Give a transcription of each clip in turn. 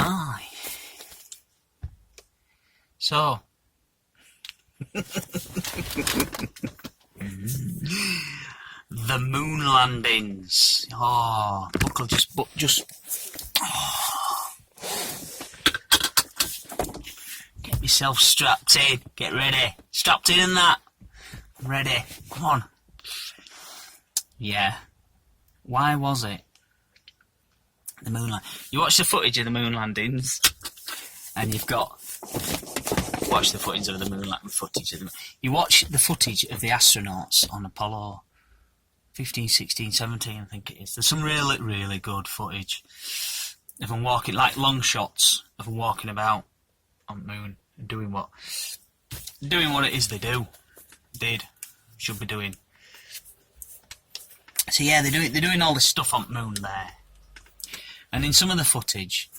Aye. So. The moon landings. Oh, look, I'll just. Oh. Get myself strapped in. Get ready. Strapped in and that. I'm ready. Come on. Yeah. Why was it? The moon landing. You watch the footage of the moon landings, and you've got. Watch the footage of the moon landing. You watch the footage of the astronauts on Apollo 15, 16, 17, I think it is. There's some really, really good footage of them walking, like long shots of them walking about on the moon and doing what it is they should be doing. So yeah, they're doing all this stuff on the moon there. And in some of the footage,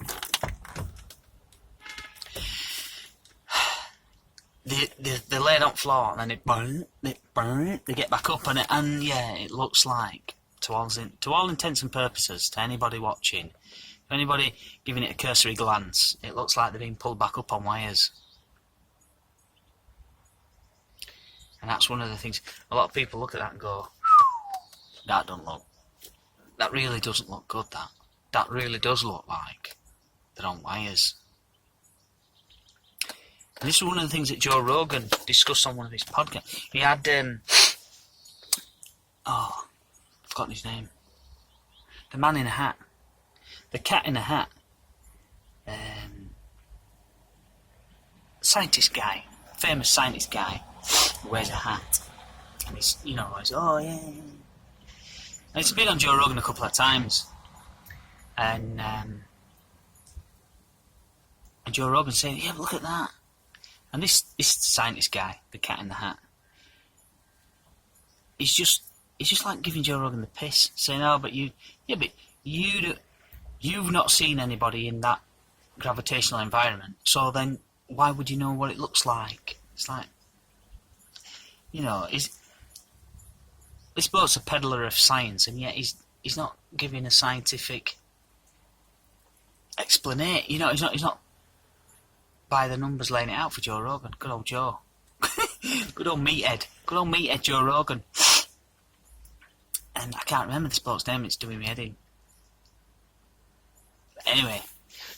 they lay on the floor and then they get back up and yeah, it looks like, to all intents and purposes, to anybody watching, anybody giving it a cursory glance, it looks like they're being pulled back up on wires. And that's one of the things, a lot of people look at that and go, that really doesn't look good, that really does look like they're on wires. And this is one of the things that Joe Rogan discussed on one of his podcasts. He had, I've forgotten his name. The man in a hat. The cat in a hat. Scientist guy. Famous scientist guy. Who wears a hat. And he's, oh yeah. And it's been on Joe Rogan a couple of times. And Joe Rogan saying, yeah, look at that. And this scientist guy, the cat in the hat, he's just like giving Joe Rogan the piss, saying, "Oh, but you've not seen anybody in that gravitational environment, so then why would you know what it looks like?" It's like, this bloke's a peddler of science, and yet he's not giving a scientific explanation. He's not. By the numbers laying it out for Joe Rogan. Good old Joe. Good old meathead Joe Rogan. And I can't remember this bloke's name, it's doing me head in. But anyway,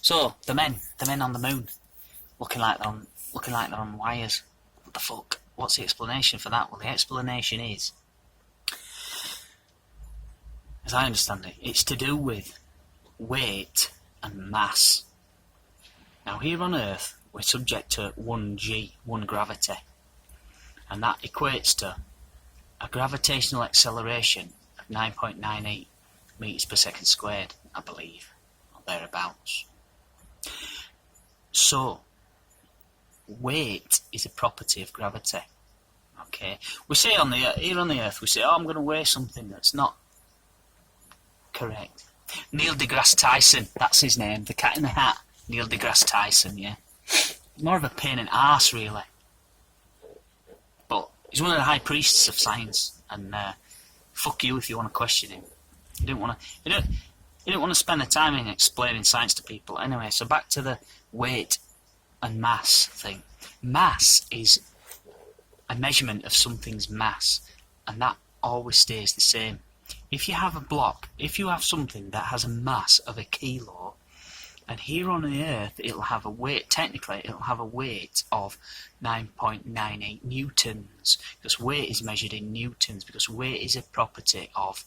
so the men on the moon, looking like they're on wires. What the fuck? What's the explanation for that? Well, the explanation is, as I understand it, it's to do with weight and mass. Now here on Earth, we're subject to 1g, 1 gravity, and that equates to a gravitational acceleration of 9.98 metres per second squared, I believe, or thereabouts. So, weight is a property of gravity. Okay, we say here on the Earth, we say, oh, I'm going to weigh something that's not correct. Neil deGrasse Tyson, that's his name, the cat in the hat. Neil deGrasse Tyson, yeah. More of a pain in the arse, really. But he's one of the high priests of science, and fuck you if you want to question him. You didn't want to spend the time in explaining science to people. Anyway, so back to the weight and mass thing. Mass is a measurement of something's mass, and that always stays the same. If you have something that has a mass of a kilo, and here on the Earth, it'll have a weight of 9.98 newtons, because weight is measured in newtons, because weight is a property of,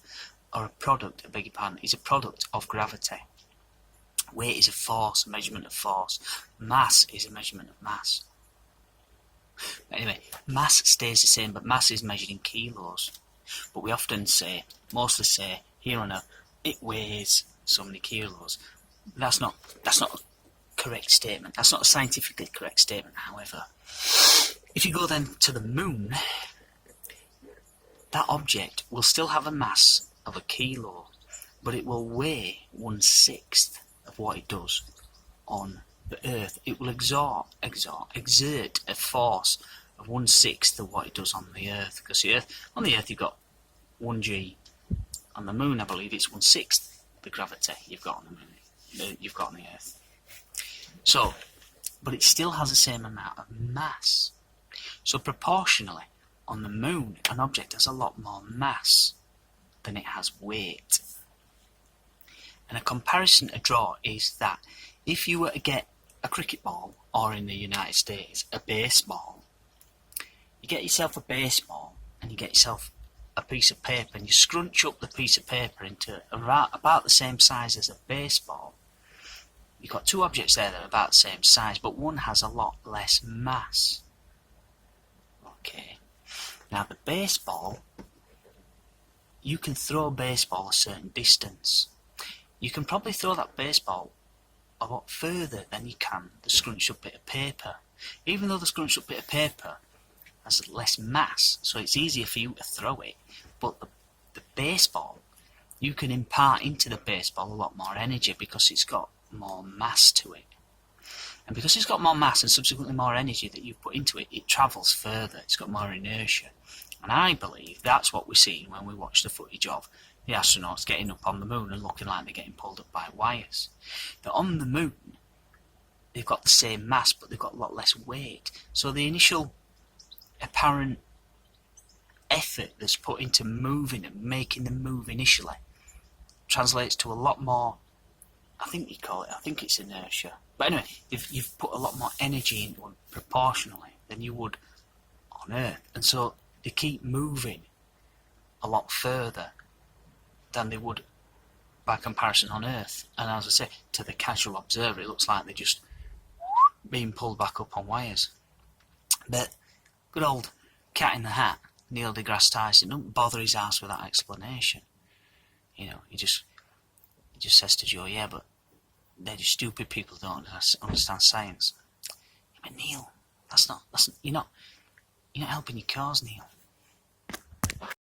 or a product, I beg your pardon, is a product of gravity. Weight is a force, a measurement of force. Mass is a measurement of mass. Anyway, mass stays the same, but mass is measured in kilos. But we often mostly say, here on Earth, it weighs so many kilos. That's not a correct statement. That's not a scientifically correct statement, however. If you go then to the moon, that object will still have a mass of a kilo, but it will weigh 1/6 of what it does on the Earth. It will exert a force of 1/6 of what it does on the Earth. Because on the Earth you've got 1g. On the moon, I believe it's 1/6 the gravity you've got on the moon. You've got on the Earth. So, but it still has the same amount of mass. So proportionally, on the moon, an object has a lot more mass than it has weight. And a comparison to draw is that if you were to get a cricket ball, or in the United States, a baseball, you get yourself a baseball and you get yourself a piece of paper and you scrunch up the piece of paper into about the same size as a baseball. You've got two objects there that are about the same size, but one has a lot less mass. Okay. Now the baseball, you can throw a baseball a certain distance. You can probably throw that baseball a lot further than you can the scrunched up bit of paper. Even though the scrunched up bit of paper has less mass, so it's easier for you to throw it, but the baseball, you can impart into the baseball a lot more energy because it's got more mass to it. And because it's got more mass and subsequently more energy that you've put into it, it travels further, it's got more inertia. And I believe that's what we're seeing when we watch the footage of the astronauts getting up on the moon and looking like they're getting pulled up by wires. But on the moon, they've got the same mass, but they've got a lot less weight. So the initial apparent effort that's put into moving and making them move initially translates to a lot more, I think it's inertia. But anyway, you've put a lot more energy into it proportionally than you would on Earth. And so they keep moving a lot further than they would by comparison on Earth. And as I say, to the casual observer, it looks like they're just being pulled back up on wires. But good old cat in the hat, Neil deGrasse Tyson, don't bother his ass with that explanation. You know, he just says to Joe, yeah, but they're just stupid people who don't understand science. Yeah, but Neil, you're not helping your cause, Neil.